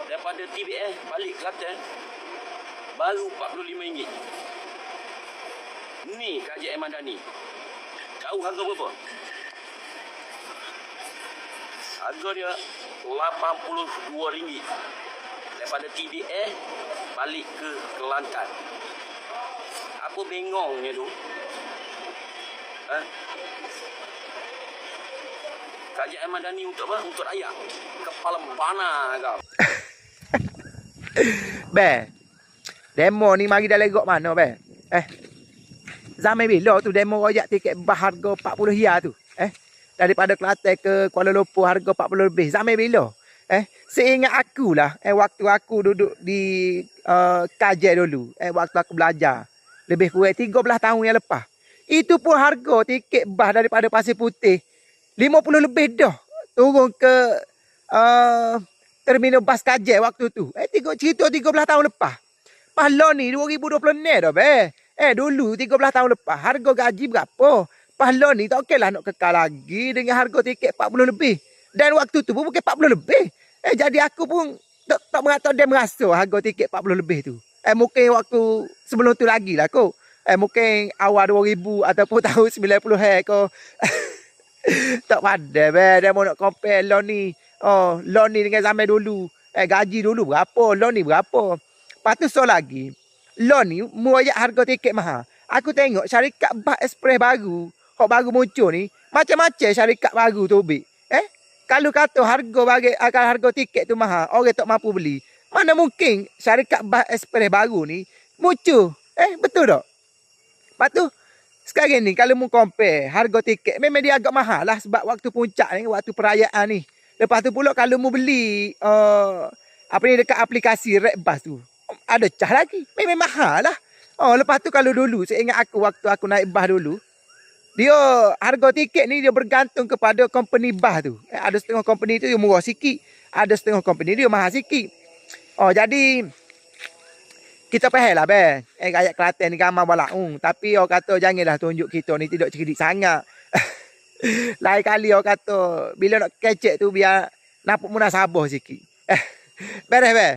daripada TBS balik Kelantan baru RM45. Ni KJ Madani. Tahu harga berapa? Harga dia RM82 daripada TBS balik ke Kelantan. Apa bengongnya tu? KJ Madani untuk apa? Untuk rakyat. Kepala bana kau. Be, demo ni mari dah legok mana, be? Zaman bila tu demo royak tiket berharga 40 hia tu? Daripada Kelantan ke Kuala Lumpur harga 40 lebih. Zaman bila? Seingat aku lah, waktu aku duduk di KJ dulu, waktu aku belajar, lebih kurang 13 tahun yang lepas. Itu pun harga tiket bah daripada Pasir Putih 50 lebih dah. Turun ke terminal bas KJ waktu tu. Tengok cerita 13 tahun lepas. Pahla ni 2020 dah, be. Dulu 13 tahun lepas harga gaji berapa? Pahla ni tak okey lah nak kekal lagi dengan harga tiket 40 lebih. Dan waktu tu pun bukan 40 lebih. Jadi aku pun tak mengatakan dia merasa harga tiket 40 lebih tu. Mungkin waktu sebelum tu lagi lah kot. Mungkin awal 2000 ataupun tahun 90 ko. Tak pandai, be. Dia mau nak compare loan ni. Loan ni dengan zaman dulu. Gaji dulu berapa, loan ni berapa. Lepas tu so lagi, loan ni muayak harga tiket mahal. Aku tengok syarikat bas ekspres baru, hok baru muncul ni, macam-macam syarikat baru tu, Bik. Kalau kata harga tiket tu mahal, orang tak mampu beli. Mana mungkin syarikat bas ekspres baru ni muncul. Betul tak? Lepas tu, sekarang ni kalau mu compare harga tiket, memang dia agak mahal lah sebab waktu puncak ni, waktu perayaan ni. Lepas tu pula kalau mu beli dekat aplikasi Redbus tu, ada cah lagi. Memang mahal lah. Lepas tu kalau dulu, saya ingat aku waktu aku naik bas dulu, dia harga tiket ni dia bergantung kepada company bas tu. Ada setengah company tu dia murah sikit, ada setengah company dia mahal sikit. Jadi kita faham lah, be. Rakyat Kelantan ni gambar balaung. Tapi orang kata janganlah tunjuk kita ni tidak cerdik sangat. Lain kali orang kata bila nak kecek tu biar nampak munasabah sikit. Beres, be.